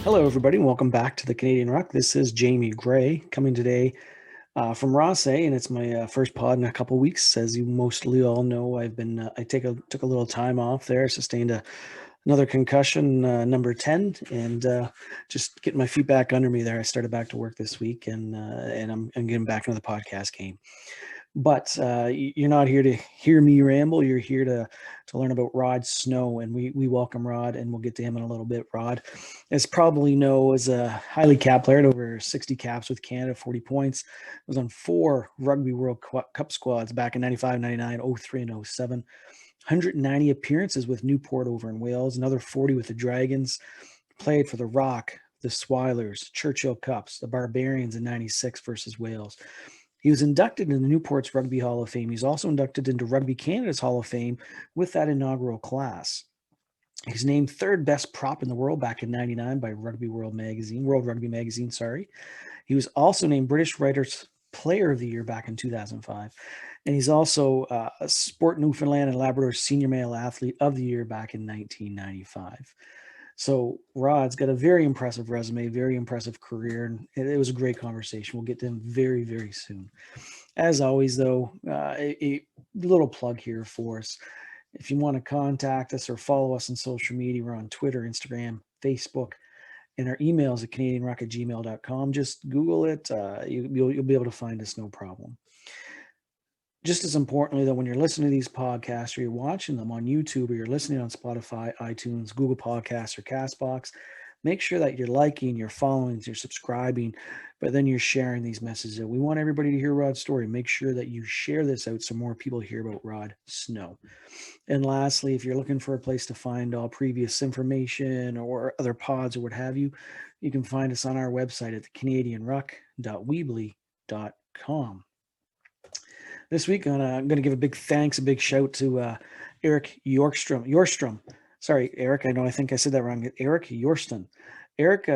Hello, everybody, and welcome back to the Canadian Ruck. This is Jamie Gray coming today from Rossay, and it's my first pod in a couple weeks. As you mostly all know, I've been I took a little time off there, sustained another concussion, number 10, and just getting my feet back under me there. I started back to work this week, and I'm getting back into the podcast game. But you're not here to hear me ramble. You're here to learn about Rod Snow, and we welcome Rod, and we'll get to him in a little bit. Rod, as probably know, is a highly capped player, over 60 caps with Canada, 40 points. Was on 4 Rugby World Cup squads back in 95, 99, 03, and 07. 190 appearances with Newport over in Wales, another 40 with the Dragons. Played for the Rock, the Swilers, Churchill Cups, the Barbarians in 96 versus Wales. He was inducted into Newport's Rugby Hall of Fame. He's also inducted into Rugby Canada's Hall of Fame with that inaugural class. He's named third best prop in the world back in 99 by World Rugby Magazine, sorry. He was also named British Writers Player of the Year back in 2005. And he's also a Sport Newfoundland and Labrador Senior Male Athlete of the Year back in 1995. So Rod's got a very impressive resume, very impressive career, and it was a great conversation. We'll get to him very, very soon. As always, though, a little plug here for us. If you want to contact us or follow us on social media, we're on Twitter, Instagram, Facebook, and our email is at canadianrock@gmail.com. Just Google it. You'll be able to find us, no problem. Just as importantly, though, when you're listening to these podcasts or you're watching them on YouTube or you're listening on Spotify, iTunes, Google Podcasts, or Castbox, make sure that you're liking, you're following, you're subscribing, but then you're sharing these messages. We want everybody to hear Rod's story. Make sure that you share this out so more people hear about Rod Snow. And lastly, if you're looking for a place to find all previous information or other pods or what have you, you can find us on our website at thecanadianruck.weebly.com. This week, I'm going to give a big thanks, a big shout to Eric Yorstrom. Sorry, Eric. I think I said that wrong. Eric Yorston. Eric,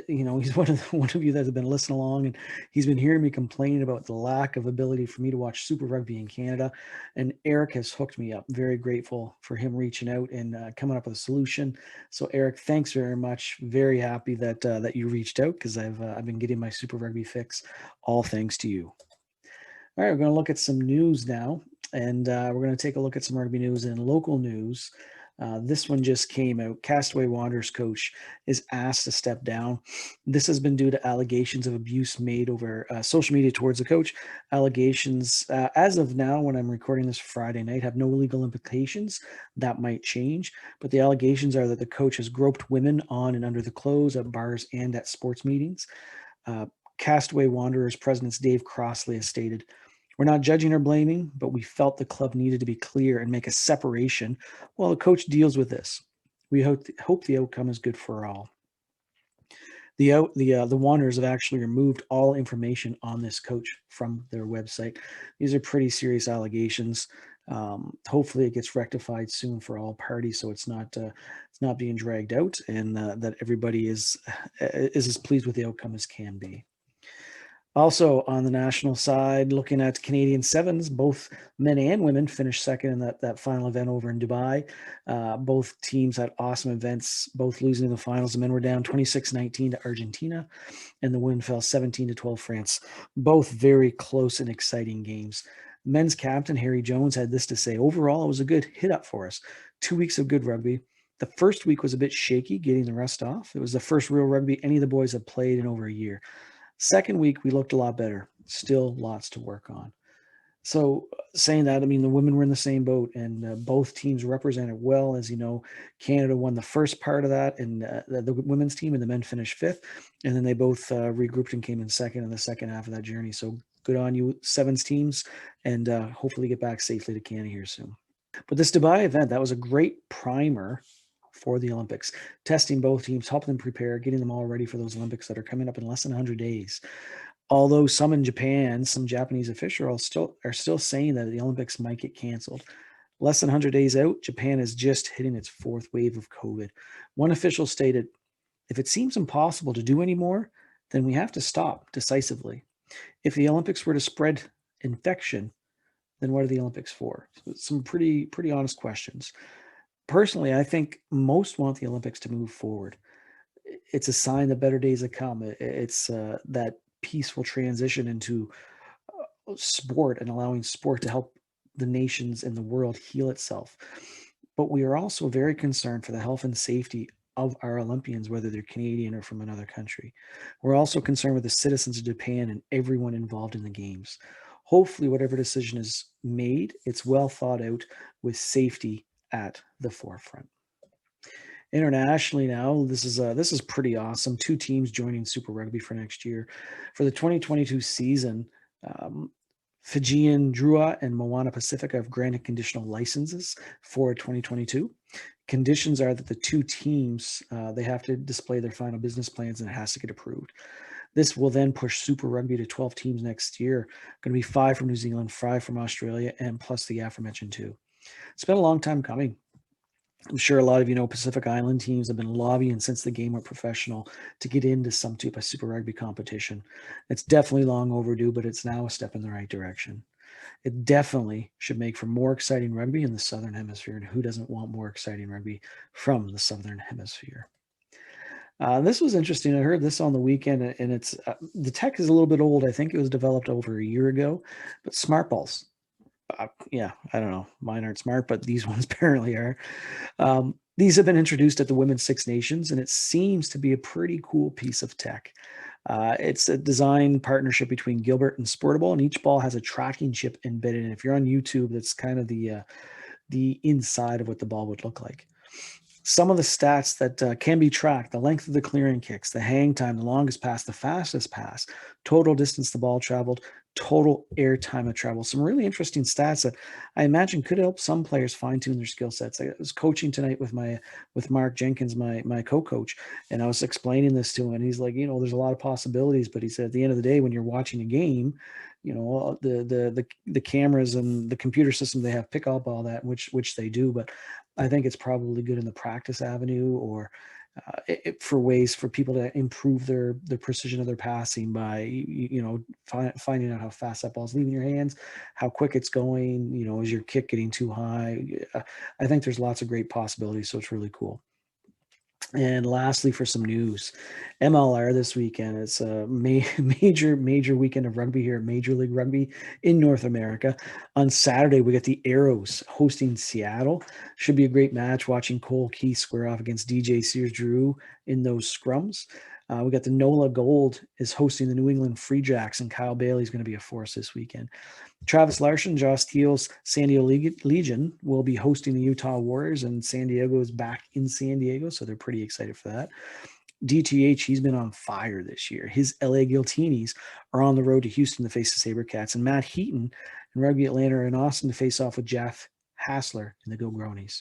he's one of you that have been listening along, and he's been hearing me complaining about the lack of ability for me to watch Super Rugby in Canada. And Eric has hooked me up. Very grateful for him reaching out and coming up with a solution. So, Eric, thanks very much. Very happy that you reached out, because I've been getting my Super Rugby fix, all thanks to you. All right, we're going to look at some news now, and we're going to take a look at some rugby news and local news. This one just came out. Castaway Wanderers coach is asked to step down. This has been due to allegations of abuse made over social media towards the coach. Allegations, as of now, when I'm recording this Friday night, have no legal implications. That might change, but the allegations are that the coach has groped women on and under the clothes at bars and at sports meetings. Castaway Wanderers president Dave Crossley has stated, "We're not judging or blaming, but we felt the club needed to be clear and make a separation while the coach deals with this. We hope the outcome is good for all." The Wanderers have actually removed all information on this coach from their website. These are pretty serious allegations. Hopefully, it gets rectified soon for all parties, so it's not being dragged out, and that everybody is as pleased with the outcome as can be. Also on the national side, looking at Canadian sevens, both men and women finished second in that final event over in Dubai. Both teams had awesome events, both losing in the finals. The men were down 26-19 to Argentina, and the women fell 17-12 France. Both very close and exciting games. Men's captain Harry Jones had this to say: "Overall, it was a good hit up for us. 2 weeks of good rugby. The first week was a bit shaky, getting the rust off. It was the first real rugby any of the boys had played in over a year. Second week, we looked a lot better. Still lots to work on." So saying that, I mean, the women were in the same boat, and both teams represented well. As you know, Canada won the first part of that, and the women's team, and the men finished fifth. And then they both regrouped and came in second in the second half of that journey. So good on you, sevens teams, and hopefully get back safely to Canada here soon. But this Dubai event, that was a great primer for the Olympics, testing both teams, helping them prepare, getting them all ready for those Olympics that are coming up in less than 100 days. Although some in Japan, some Japanese officials are still saying that the Olympics might get canceled. Less than 100 days out, Japan is just hitting its fourth wave of COVID. One official stated, "If it seems impossible to do anymore, then we have to stop decisively. If the Olympics were to spread infection, then what are the Olympics for?" So some pretty honest questions. Personally, I think most want the Olympics to move forward. it's a sign that better days are come. It's that peaceful transition into sport and allowing sport to help the nations and the world heal itself. But we are also very concerned for the health and safety of our Olympians, whether they're Canadian or from another country. We're also concerned with the citizens of Japan and everyone involved in the games. Hopefully, whatever decision is made, it's well thought out with safety at the forefront. Internationally now, this is pretty awesome. 2 teams joining Super Rugby for next year. For the 2022 season, um, Fijian Drua and Moana Pacifica have granted conditional licenses for 2022. Conditions are that the 2 teams, they have to display their final business plans and it has to get approved. This will then push Super Rugby to 12 teams next year. Going to be 5 from New Zealand, 5 from Australia, and plus the aforementioned 2. It's been a long time coming. I'm sure a lot of you know Pacific Island teams have been lobbying since the game went professional to get into some type of Super Rugby competition. It's definitely long overdue, but it's now a step in the right direction. It definitely should make for more exciting rugby in the Southern Hemisphere, and who doesn't want more exciting rugby from the Southern Hemisphere? This was interesting. I heard this on the weekend, and it's the tech is a little bit old. I think it was developed over a year ago, but smart balls. Yeah, I don't know. Mine aren't smart, but these ones apparently are. These have been introduced at the Women's Six Nations, and it seems to be a pretty cool piece of tech. It's a design partnership between Gilbert and Sportable, and each ball has a tracking chip embedded in. If you're on YouTube, that's kind of the inside of what the ball would look like. Some of the stats that can be tracked: the length of the clearing kicks, the hang time, the longest pass, the fastest pass, total distance the ball traveled, total air time of travel. Some really interesting stats that I imagine could help some players fine tune their skill sets. I was coaching tonight with Mark Jenkins, my co-coach, and I was explaining this to him, and he's like, there's a lot of possibilities, but he said at the end of the day, when you're watching a game, the cameras and the computer system they have pick up all that, which they do, but I think it's probably good in the practice avenue, or for ways for people to improve their precision of their passing by finding out how fast that ball's leaving your hands, how quick it's going. Is your kick getting too high? I think there's lots of great possibilities, so it's really cool. And lastly, for some news, MLR this weekend. It's a major weekend of rugby here at Major League Rugby in North America. On Saturday, we got the Arrows hosting Seattle. Should be a great match watching Cole Keith square off against DJ Sears-Drew in those scrums. We got the NOLA Gold is hosting the New England Free Jacks, and Kyle Bailey's going to be a force this weekend. Travis Larson, Josh Teal's San Diego Legion will be hosting the Utah Warriors, and San Diego is back in San Diego, so they're pretty excited for that. DTH, he's been on fire this year. His LA Giltinis are on the road to Houston to face the Sabercats, and Matt Heaton and Rugby Atlanta are in Austin to face off with Jeff Hassler and the Go Gronies.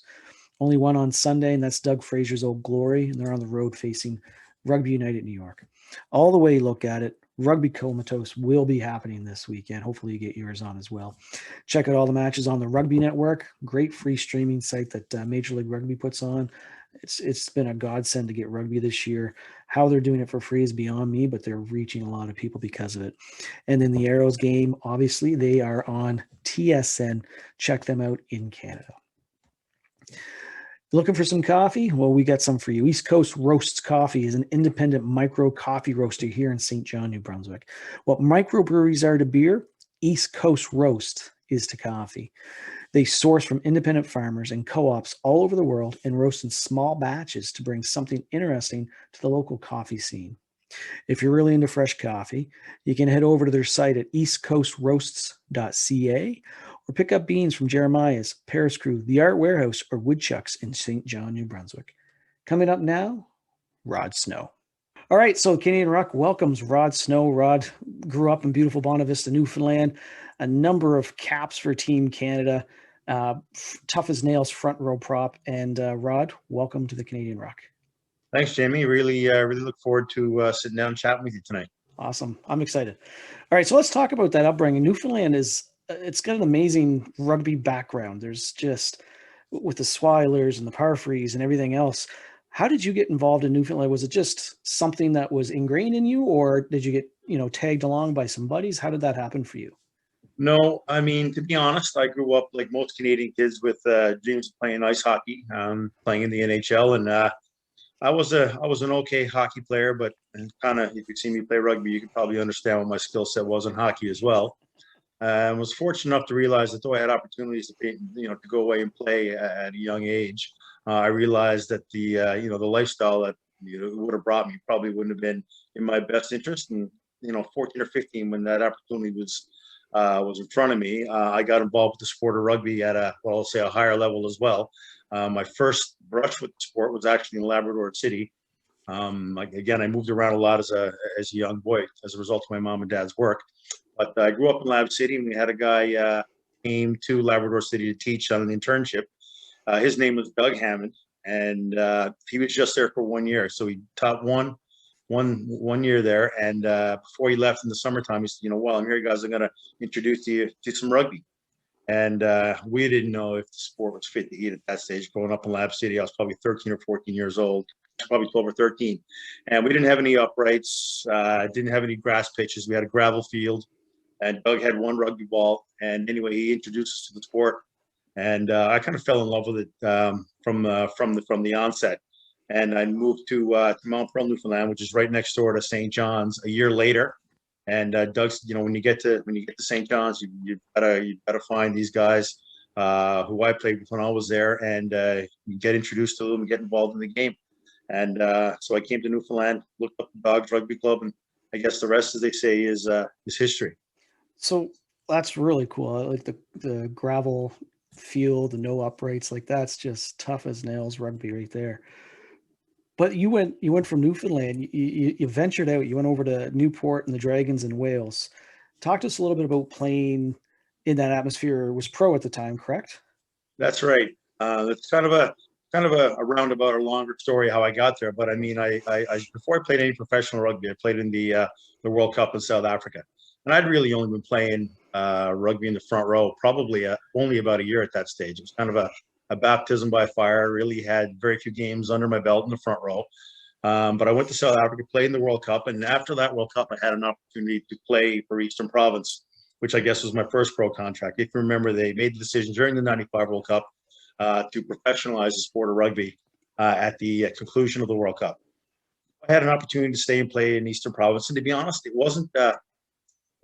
Only one on Sunday, and that's Doug Frazier's Old Glory, and they're on the road facing Rugby United New York. All the way you look at it, Rugby Comatose will be happening this weekend. Hopefully you get yours on as well. Check out all the matches on the Rugby Network. Great free streaming site that Major League Rugby puts on. It's been a godsend to get rugby this year. How they're doing it for free is beyond me, but they're reaching a lot of people because of it. And then the Arrows game, obviously, they are on TSN. Check them out in Canada. Looking for some coffee? Well, we got some for you. East Coast Roasts Coffee is an independent micro coffee roaster here in St. John, New Brunswick. What microbreweries are to beer, East Coast Roast is to coffee. They source from independent farmers and co-ops all over the world and roast in small batches to bring something interesting to the local coffee scene. If you're really into fresh coffee, you can head over to their site at eastcoastroasts.ca or pick up beans from Jeremiah's, Paris Crew, The Art Warehouse, or Woodchucks in St. John, New Brunswick. Coming up now, Rod Snow. All right, so Canadian Ruck welcomes Rod Snow. Rod grew up in beautiful Bonavista, Newfoundland. A number of caps for Team Canada. Tough as nails front row prop. And Rod, welcome to the Canadian Ruck. Thanks, Jamie. Really look forward to sitting down and chatting with you tonight. Awesome. I'm excited. All right, so let's talk about that upbringing. Newfoundland it's got an amazing rugby background. There's just, with the Swilers and the Parfreys and everything else. How did you get involved in Newfoundland? Was it just something that was ingrained in you, or did you get, tagged along by some buddies? How did that happen for you? No, I mean, to be honest, I grew up like most Canadian kids with dreams of playing ice hockey, playing in the NHL. And I was an okay hockey player, but kind of, if you've seen me play rugby, you could probably understand what my skill set was in hockey as well. I was fortunate enough to realize that though I had opportunities to to go away and play at a young age, I realized that the lifestyle that would have brought me probably wouldn't have been in my best interest. And 14 or 15, when that opportunity was in front of me, I got involved with the sport of rugby at I'll say a higher level as well. My first brush with the sport was actually in Labrador City. Again, I moved around a lot as a young boy as a result of my mom and dad's work. But I grew up in Lab City, and we had a guy came to Labrador City to teach on an internship. His name was Doug Hammond, and he was just there for 1 year. So he taught one year there, and before he left in the summertime, he said, "Well, I'm here, guys. I'm going to introduce you to some rugby." And we didn't know if the sport was fit to eat at that stage. Growing up in Lab City, I was probably 13 or 14 years old, probably 12 or 13. And we didn't have any uprights, didn't have any grass pitches. We had a gravel field, and Doug had one rugby ball. And anyway, he introduced us to the sport, and I kind of fell in love with it from the onset. And I moved to Mount Pearl, Newfoundland, which is right next door to St. John's, a year later. And Doug's, when you get to St. John's, you gotta find these guys who I played with when I was there, and you get introduced to them and get involved in the game. And so I came to Newfoundland, looked up the Dogs Rugby Club, and I guess the rest, as they say, is history. So that's really cool. I like the gravel field, the no uprights, like that's just tough as nails rugby right there. But you went from Newfoundland, you ventured out, you went over to Newport and the Dragons in Wales. Talk to us a little bit about playing in that atmosphere. It was pro at the time, correct? That's right. That's kind of a roundabout or longer story how I got there. But I mean, I before I played any professional rugby, I played in the World Cup in South Africa, and I'd really only been playing rugby in the front row probably only about a year at that stage. It was kind of a baptism by fire. I really had very few games under my belt in the front row. But I went to South Africa, played in the World Cup, and after that World Cup, I had an opportunity to play for Eastern Province, which I guess was my first pro contract. If you remember, they made the decision during the '95 World Cup to professionalize the sport of rugby at the conclusion of the World Cup. I had an opportunity to stay and play in Eastern Province, and to be honest, it wasn't. It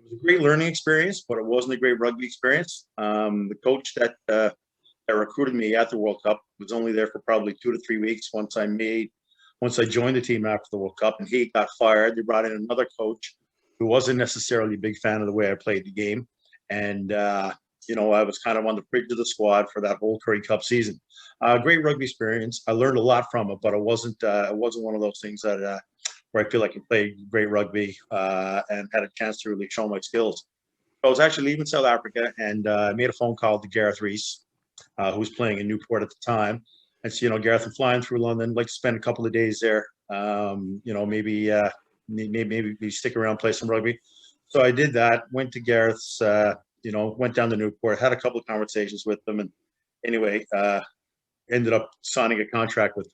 was a great learning experience, but it wasn't a great rugby experience. The coach that recruited me at the World Cup was only there for probably 2 to 3 weeks. Once I joined the team after the World Cup, and he got fired, they brought in another coach who wasn't necessarily a big fan of the way I played the game, and I was kind of on the fringe of the squad for that whole Currie Cup season. Great rugby experience. I learned a lot from it, but it wasn't one of those things that where I feel like I played great rugby and had a chance to really show my skills. I was actually leaving South Africa, and I made a phone call to Gareth Reese, who was playing in Newport at the time. And so, Gareth, I'm flying through London. I'd like to spend a couple of days there. Maybe stick around, play some rugby. So I did that. Went to Gareth's. Went down to Newport. Had a couple of conversations with them, and anyway, ended up signing a contract with them.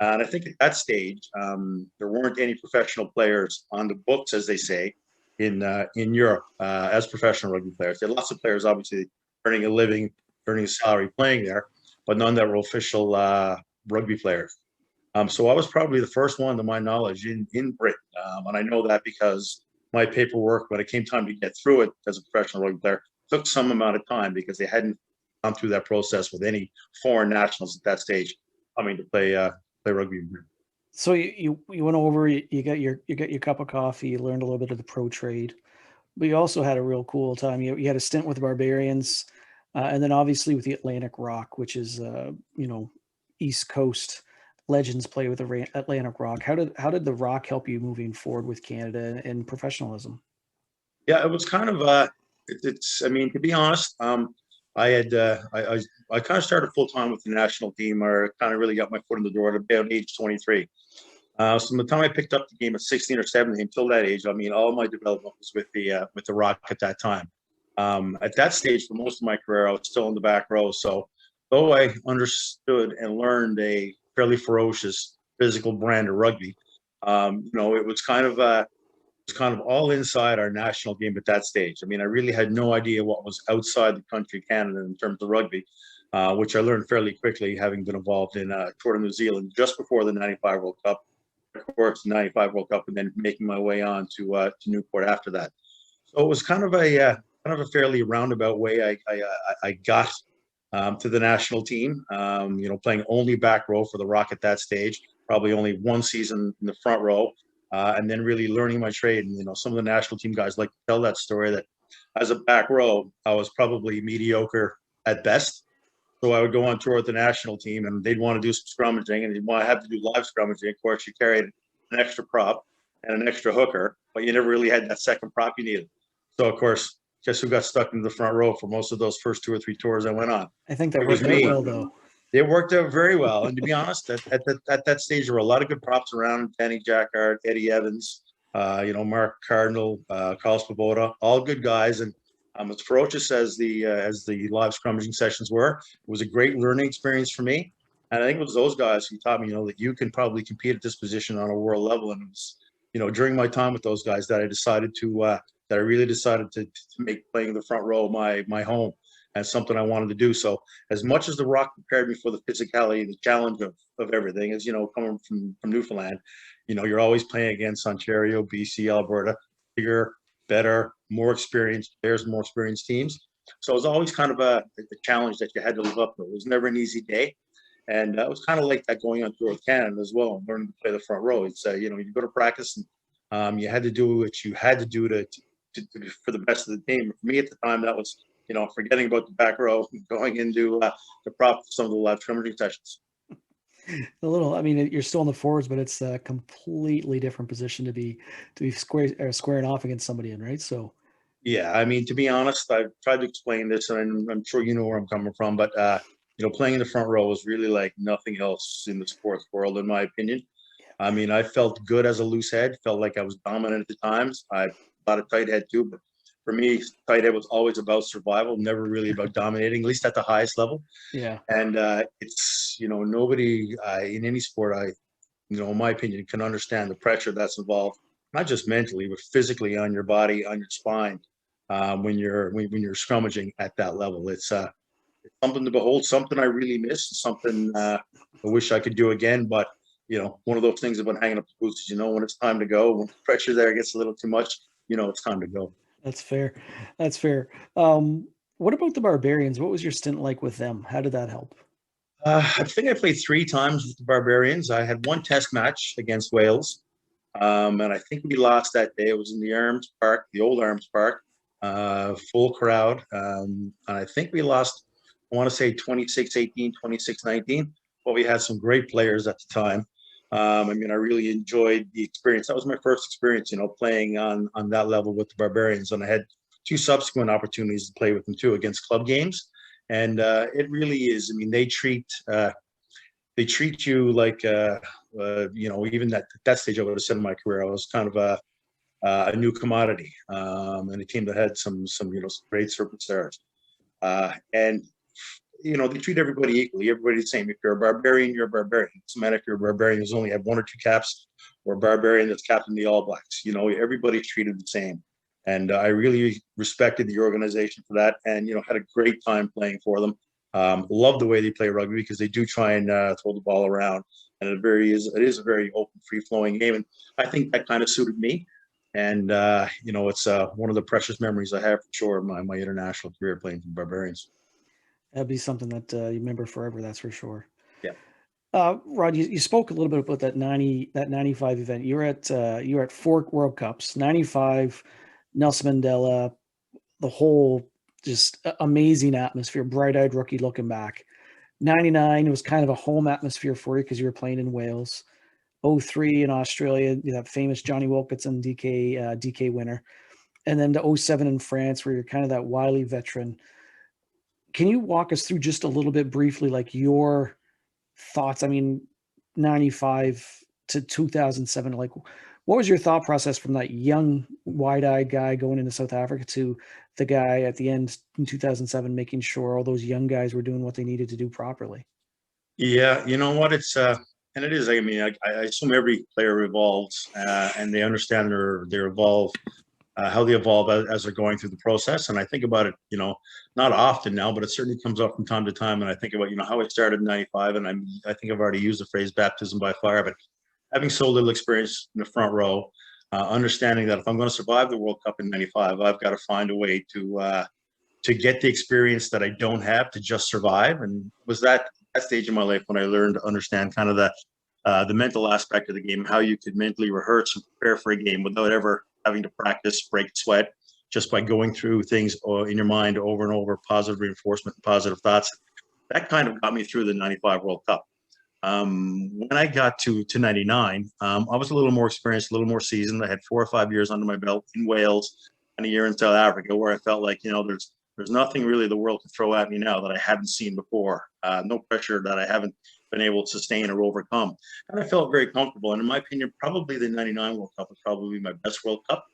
And I think at that stage, there weren't any professional players on the books, as they say, in Europe as professional rugby players. There are lots of players, obviously, earning a living, earning a salary playing there, but none that were official rugby players. So I was probably the first one, to my knowledge, in Britain. And I know that because my paperwork, when it came time to get through it as a professional rugby player, took some amount of time because they hadn't gone through that process with any foreign nationals at that stage coming to play rugby. So you went over, you got your cup of coffee, you learned a little bit of the pro trade, but you also had a real cool time. You had a stint with the Barbarians, and then obviously with the Atlantic Rock, which is East Coast legends play with the Atlantic Rock. How did the Rock help you moving forward with Canada and professionalism? Yeah, it was kind of it's. I mean, to be honest, I had I kind of started full time with the national team, or kind of really got my foot in the door at about age 23. So from the time I picked up the game at 16 or 17 until that age, I mean, all my development was with the Rock at that time. At that stage, for most of my career, I was still in the back row. So though I understood and learned a fairly ferocious physical brand of rugby, it was kind of all inside our national game at that stage. I mean, I really had no idea what was outside the country, Canada, in terms of rugby. which I learned fairly quickly, having been involved in a tour to New Zealand just before the '95 World Cup, of course, the '95 World Cup, and then making my way on to Newport after that. So it was kind of a fairly roundabout way I got to the national team. Playing only back row for the Rock at that stage, probably only one season in the front row, and then really learning my trade. And some of the national team guys like to tell that story that as a back row, I was probably mediocre at best. So I would go on tour with the national team, and they'd want to do some scrummaging, and they'd want to have to do live scrummaging. Of course, you carried an extra prop and an extra hooker, but you never really had that second prop you needed. So, of course, guess who got stuck into the front row for most of those first 2 or 3 tours I went on? I think that It was worked out me. well, though. It worked out very well. And to be honest, at that stage, there were a lot of good props around. Danny Jackard, Eddie Evans, Mark Cardinal, Carlos Pavoda, all good guys. And as ferocious as the live scrummaging sessions were, it was a great learning experience for me. And I think it was those guys who taught me, that you can probably compete at this position on a world level. And it was, during my time with those guys that I really decided to make playing the front row my home and something I wanted to do. So as much as the Rock prepared me for the physicality, the challenge of everything, as coming from Newfoundland, you're always playing against Ontario, BC, Alberta, bigger, better, more experienced players, more experienced teams. So it was always kind of a challenge that you had to live up to. It was never an easy day. And it was kind of like that going on tour with Canada as well, and learning to play the front row. It's, you go to practice and you had to do what you had to do for the best of the team. For me at the time, that was, forgetting about the back row, going into the prop for some of the live scrummaging sessions. You're still in the forwards, but it's a completely different position to be squaring off against somebody in, right? So, yeah, to be honest, I've tried to explain this, and I'm sure you know where I'm coming from, but playing in the front row was really like nothing else in the sports world, in my opinion. I felt good as a loose head, felt like I was dominant at the times. I thought a tight head too, but for me, tight end was always about survival, never really about dominating, at least at the highest level. Yeah. And it's, nobody in any sport, in my opinion, can understand the pressure that's involved, not just mentally, but physically on your body, on your spine, when you're scrummaging at that level. It's something to behold, something I really miss, something I wish I could do again. But, one of those things about hanging up the boots is, when it's time to go, when the pressure there gets a little too much, it's time to go. That's fair. That's fair. What about the Barbarians? What was your stint like with them? How did that help? I think I played 3 times with the Barbarians. I had 1 test match against Wales, and I think we lost that day. It was in the Arms Park, the old Arms Park, full crowd. And I think we lost, I want to say 26-18, 26-19, but we had some great players at the time. I really enjoyed the experience. That was my first experience, playing on that level with the Barbarians. And I had 2 subsequent opportunities to play with them too against club games. And it really is. They treat you like, even at that stage, I would have said in my career, I was kind of a new commodity, and a team that had some great superstars. And they treat everybody equally. Everybody's the same. If you're a Barbarian, you're a Barbarian. It doesn't matter if you're a Barbarian who's only had 1 or 2 caps, or a Barbarian that's captain the All Blacks. Everybody's treated the same. And I really respected the organization for that, and had a great time playing for them. Love the way they play rugby, because they do try and throw the ball around, and it is a very open, free-flowing game. And I think that kind of suited me. And it's one of the precious memories I have for sure of my international career playing for the Barbarians. That'd be something that you remember forever. That's for sure. Yeah. Rod, you spoke a little bit about that 95 event. You were at 4 World Cups, 95, Nelson Mandela, the whole just amazing atmosphere, bright-eyed rookie looking back. 99, it was kind of a home atmosphere for you because you were playing in Wales. 03 in Australia, that famous Johnny Wilkinson DK winner. And then to 07 in France, where you're kind of that wily veteran. Can you walk us through just a little bit briefly, like your thoughts? 95 to 2007, like what was your thought process from that young, wide-eyed guy going into South Africa to the guy at the end in 2007, making sure all those young guys were doing what they needed to do properly? Yeah, you know what? It's and it is. I assume every player evolves, and they understand their evolve how they evolve as they're going through the process. And I think about it, not often now, but it certainly comes up from time to time. And I think about, how I started in 95, and I think I've already used the phrase baptism by fire, but having so little experience in the front row, understanding that if I'm going to survive the World Cup in 95, I've got to find a way to get the experience that I don't have to just survive. And it was that stage in my life when I learned to understand kind of the mental aspect of the game, how you could mentally rehearse and prepare for a game without ever having to practice, break sweat, just by going through things in your mind over and over, positive reinforcement, positive thoughts. That kind of got me through the 95 World Cup. When I got to 99, I was a little more experienced, a little more seasoned. I had 4 or 5 years under my belt in Wales and a year in South Africa, where I felt like, there's nothing really the world can throw at me now that I haven't seen before. No pressure that I haven't been able to sustain or overcome. And I felt very comfortable. And in my opinion, probably the 99 World Cup was probably my best World Cup.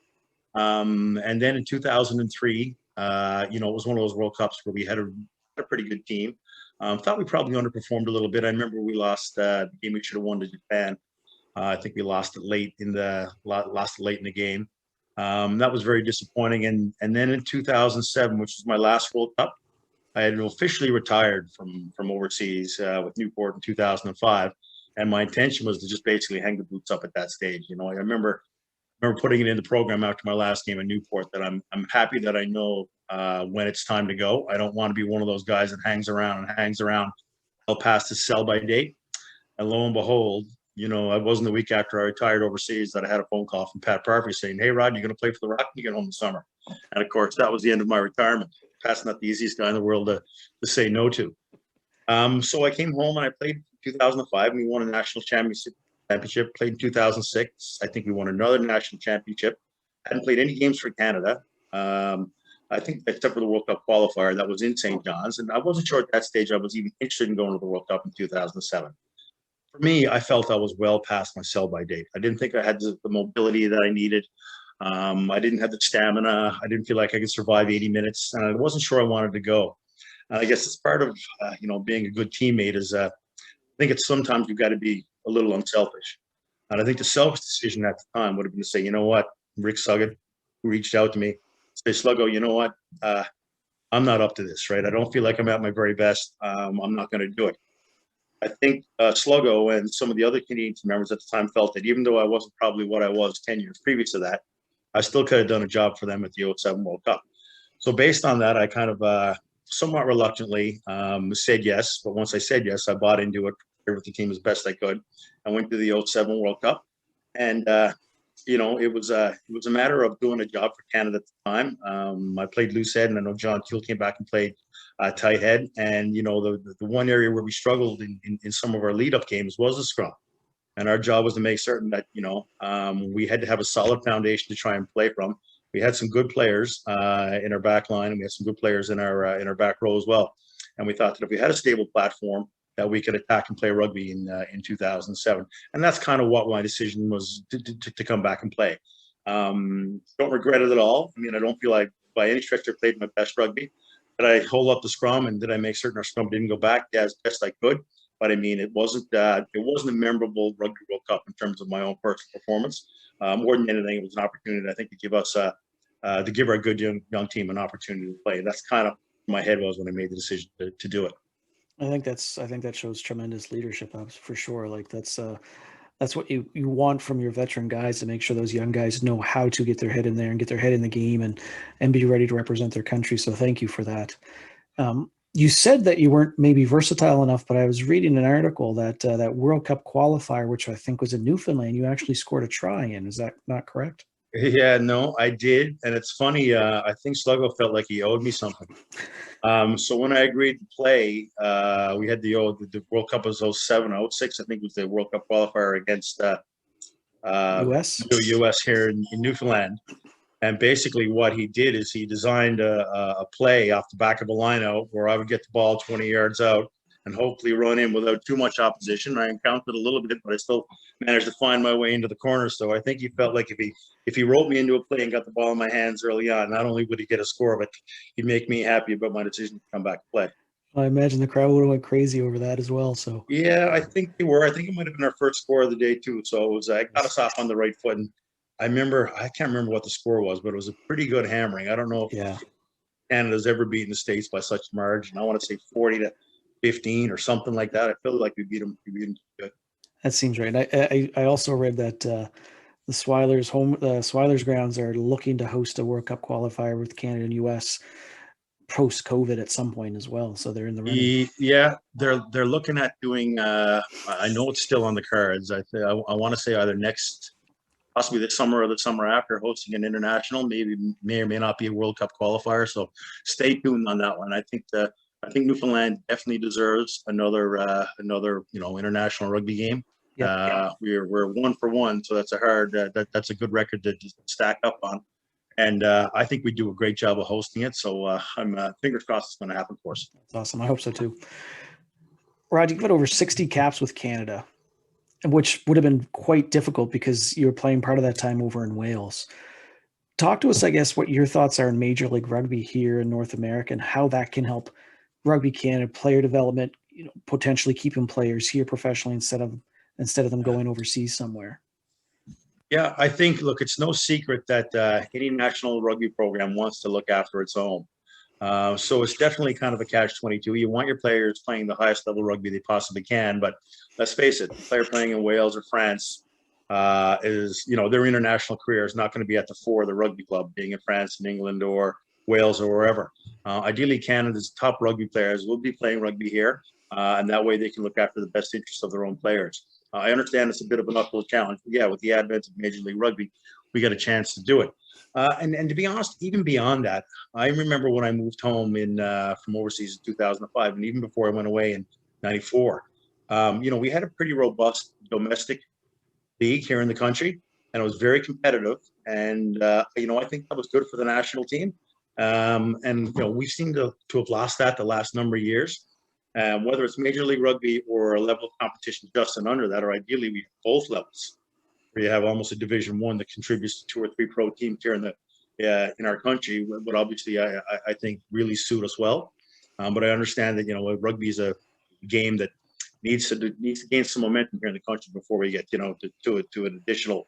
And then in 2003, it was one of those World Cups where we had a pretty good team. Thought we probably underperformed a little bit. I remember we lost the game we should have won to Japan. I think we lost it late in the game. That was very disappointing. And then in 2007, which was my last World Cup, I had officially retired from overseas with Newport in 2005. And my intention was to just basically hang the boots up at that stage. I remember putting it in the program after my last game in Newport that I'm happy that I know when it's time to go. I don't want to be one of those guys that hangs around till past his sell-by date. And lo and behold, I wasn't the week after I retired overseas that I had a phone call from Pat Parfrey saying, "Hey, Rod, you're going to play for the Rock when you get home in the summer." And of course, that was the end of my retirement. Pat's not the easiest guy in the world to say no to. So I came home and I played in 2005, and we won a national championship. Played in 2006. I think we won another national championship. Hadn't played any games for Canada. I think except for the World Cup qualifier that was in St. John's. And I wasn't sure at that stage I was even interested in going to the World Cup in 2007. For me, I felt I was well past my sell-by date. I didn't think I had the mobility that I needed. I didn't have the stamina. I didn't feel like I could survive 80 minutes. And I wasn't sure I wanted to go. And I guess it's part of, being a good teammate is I think it's sometimes you've got to be a little unselfish. And I think the selfish decision at the time would have been to say, you know what, Rick Sugget, who reached out to me, say, Sluggo, you know what, I'm not up to this, right? I don't feel like I'm at my very best. I'm not going to do it. I think Sluggo and some of the other Canadian team members at the time felt that even though I wasn't probably what I was 10 years previous to that, I still could have done a job for them at the 07 World Cup. So based on that, I kind of somewhat reluctantly said yes. But once I said yes, I bought into it, with the team as best I could. I went to the 07 World Cup, and it was a matter of doing a job for Canada at the time. I played loose head, and I know John Keel came back and played tight head. And the one area where we struggled in some of our lead up games was the scrum, and our job was to make certain that we had to have a solid foundation to try and play from. We had some good players in our back line, and we had some good players in our back row as well. And we thought that if we had a stable platform, that we could attack and play rugby in 2007. And that's kind of what my decision was to come back and play. Don't regret it at all. I mean, I don't feel like by any stretch I played my best rugby. Did I hold up the scrum and did I make certain our scrum didn't go back? Yeah, as best I could. But I mean, it wasn't a memorable Rugby World Cup in terms of my own personal performance. More than anything, it was an opportunity, I think, to give our good young team an opportunity to play. And that's kind of where my head was when I made the decision to do it. I think that shows tremendous leadership, for sure. Like that's what you want from your veteran guys, to make sure those young guys know how to get their head in there and get their head in the game and be ready to represent their country. So thank you for that. You said that you weren't maybe versatile enough, but I was reading an article that that World Cup qualifier, which I think was in Newfoundland, you actually scored a try in. Is that not correct? Yeah, no, I did. And it's funny. I think Sluggo felt like he owed me something. So when I agreed to play, we had the World Cup was 07, 06, I think was the World Cup qualifier against US? the US here in Newfoundland. And basically what he did is he designed a play off the back of a line out where I would get the ball 20 yards out and hopefully run in without too much opposition. I encountered a little bit, but I still managed to find my way into the corner. So I think he felt like if he roped me into a play and got the ball in my hands early on, not only would he get a score, but he'd make me happy about my decision to come back and play. I imagine the crowd would have went crazy over that as well. So yeah, I think they were. I think it might have been our first score of the day too. So it was got us off on the right foot. And I can't remember what the score was, but it was a pretty good hammering. I don't know Yeah, if Canada's ever beaten the States by such a margin. I want to say 40-15 or something like that. I feel like we beat them. We beat them good. that seems right. I also read that the Swiler's grounds are looking to host a World Cup qualifier with Canada and US post COVID at some point as well. So they're in the running. Yeah, they're looking at doing. I know it's still on the cards. I want to say either next, possibly this summer or the summer after, hosting an international. Maybe may or may not be a World Cup qualifier. So stay tuned on that one. I think Newfoundland definitely deserves another international rugby game. Yep. We're 1 for 1, so that's that's a good record to stack up on. And I think we do a great job of hosting it. So I'm fingers crossed it's going to happen for us. That's awesome. I hope so too. Rod, you've got over 60 caps with Canada, which would have been quite difficult because you were playing part of that time over in Wales. Talk to us, I guess, what your thoughts are in Major League Rugby here in North America and how that can help Rugby Canada player development, potentially keeping players here professionally instead of them going overseas somewhere. Yeah, I think, look, it's no secret that any national rugby program wants to look after its own. So it's definitely kind of a catch-22. You want your players playing the highest level rugby they possibly can, but let's face it, the player playing in Wales or France their international career is not going to be at the fore of the rugby club, being in France and England or Wales or wherever. Ideally, Canada's top rugby players will be playing rugby here, and that way they can look after the best interests of their own players. I understand it's a bit of an uphill challenge, but yeah, with the advent of Major League Rugby, we got a chance to do it. And to be honest, even beyond that, I remember when I moved home from overseas in 2005, and even before I went away in '94. We had a pretty robust domestic league here in the country, and it was very competitive. And I think that was good for the national team. We seem to have lost that the last number of years. Whether it's Major League Rugby or a level of competition just and under that, or ideally we have both levels, where you have almost a Division One that contributes to 2 or 3 pro teams here in our country, would obviously I think really suit us well. But I understand that rugby is a game that needs to gain some momentum here in the country before we get to an additional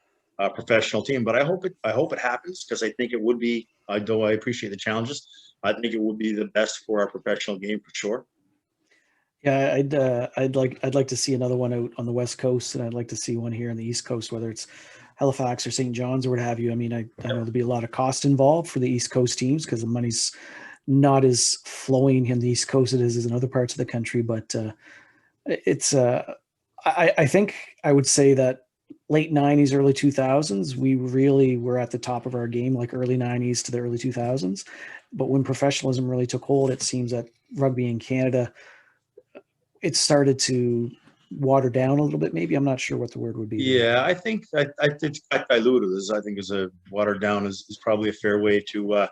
professional team. But I hope it happens, because I think it would be, though I appreciate the challenges, I think it would be the best for our professional game for sure. Yeah, I'd like to see another one out on the West Coast, and I'd like to see one here on the East Coast, whether it's Halifax or St. John's or what have you. I mean, I know there'll be a lot of cost involved for the East Coast teams because the money's not as flowing in the East Coast as it is in other parts of the country. But it's I think I would say that late 90s, early 2000s, we really were at the top of our game, like early 90s to the early 2000s. But when professionalism really took hold, it seems that rugby in Canada, it started to water down a little bit. Maybe I'm not sure what the word would be. Yeah, I think got diluted. I think is a watered down is probably a fair way to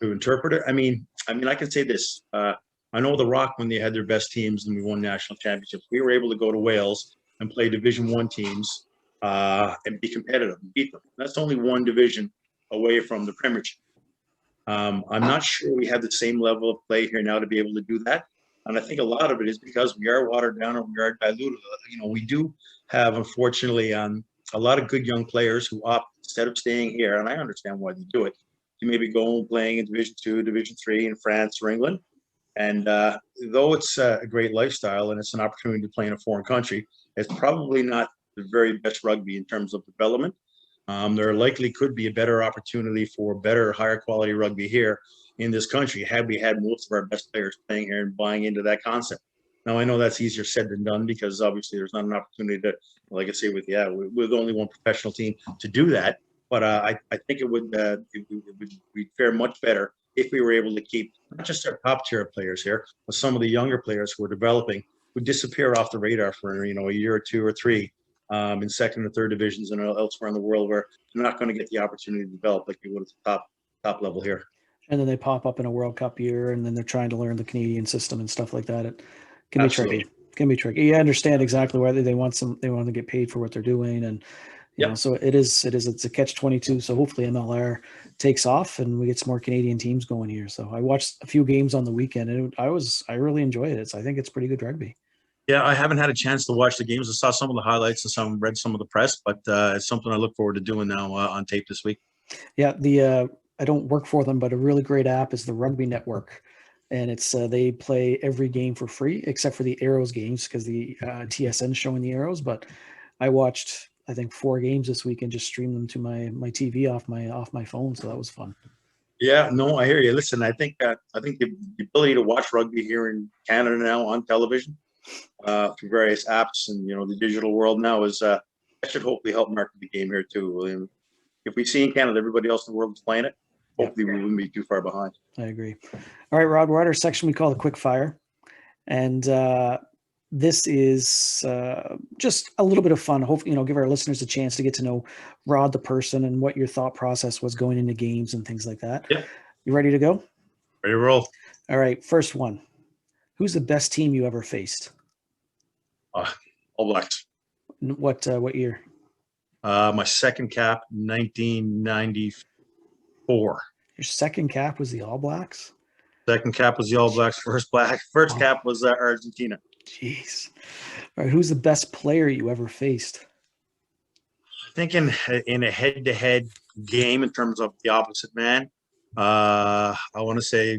interpret it. I mean, I can say this. I know the Rock, when they had their best teams and we won national championships, we were able to go to Wales and play Division One teams and be competitive and beat them. That's only one division away from the Premiership. I'm not sure we have the same level of play here now to be able to do that. And I think a lot of it is because we are watered down and we are diluted. We do have, unfortunately, a lot of good young players who opt, instead of staying here, and I understand why they do it, to maybe go and playing in Division Two, Division Three in France or England. And though it's a great lifestyle and it's an opportunity to play in a foreign country, it's probably not the very best rugby in terms of development. There likely could be a better opportunity for better, higher quality rugby here in this country had we had most of our best players playing here and buying into that concept. Now, I know that's easier said than done, because obviously there's not an opportunity to, like I say, with only one professional team to do that. But I think it would fare much better if we were able to keep not just our top tier players here, but some of the younger players who are developing, who disappear off the radar for a year or 2 or 3 in second or third divisions and elsewhere in the world, where they're not going to get the opportunity to develop like they would at the top level here. And then they pop up in a World Cup year, and then they're trying to learn the Canadian system and stuff like that. It can Absolutely. be tricky. It can be tricky. You understand exactly why they want to get paid for what they're doing, and so it's a catch-22. So hopefully MLR takes off and we get some more Canadian teams going here. So I watched a few games on the weekend, and I really enjoyed it. So I think it's pretty good rugby. Yeah, I haven't had a chance to watch the games. I saw some of the highlights and read some of the press, but it's something I look forward to doing now on tape this week. Yeah, I don't work for them, but a really great app is the Rugby Network, and it's they play every game for free except for the Arrows games because the TSN showing the Arrows. But I watched I think 4 games this week and just streamed them to my TV off my phone, so that was fun. Yeah, no, I hear you. Listen, I think the ability to watch rugby here in Canada now on television through various apps and the digital world now is that should hopefully help market the game here too. And if we see in Canada everybody else in the world is playing it, hopefully we wouldn't be too far behind. I agree. All right, Rod, we're at our section we call the quick fire. And this is just a little bit of fun. Hopefully, give our listeners a chance to get to know Rod, the person, and what your thought process was going into games and things like that. Yeah. You ready to go? Ready to roll. All right. First one. Who's the best team you ever faced? All Blacks. What year? My second cap, 1994. Your second cap was the All Blacks? Second cap was the All Blacks. First cap was Argentina. Jeez. All right. Who's the best player you ever faced? I think in a head-to-head game in terms of the opposite man, I want to say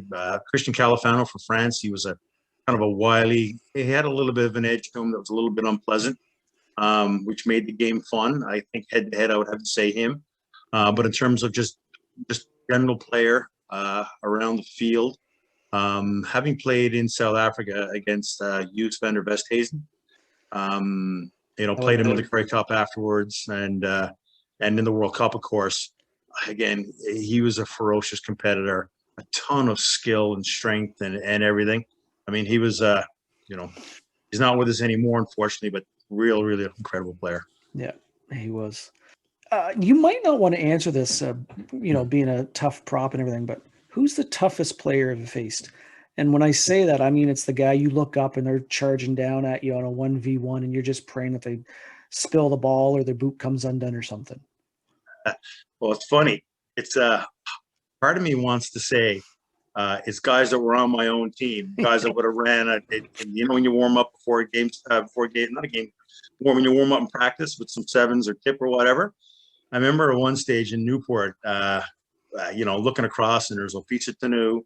Christian Califano for France. He was a kind of a wily. He had a little bit of an edge to him that was a little bit unpleasant, which made the game fun. I think head-to-head, I would have to say him. But in terms of just general player around the field, having played in South Africa against Hughes van der Westhuizen, played him in the Grey Cup afterwards, and in the World Cup, of course. Again, he was a ferocious competitor, a ton of skill and strength and everything. I mean, he was, he's not with us anymore, unfortunately, but really incredible player. Yeah, he was. You might not want to answer this, being a tough prop and everything, but who's the toughest player you've faced? And when I say that, I mean, it's the guy you look up and they're charging down at you on a 1v1 and you're just praying that they spill the ball or their boot comes undone or something. Well, it's funny. It's part of me wants to say it's guys that were on my own team, guys that would have ran when you warm up before a game, not a game, when you warm up in practice with some sevens or tip or whatever. I remember at one stage in Newport, looking across and there's Opisa Tanu,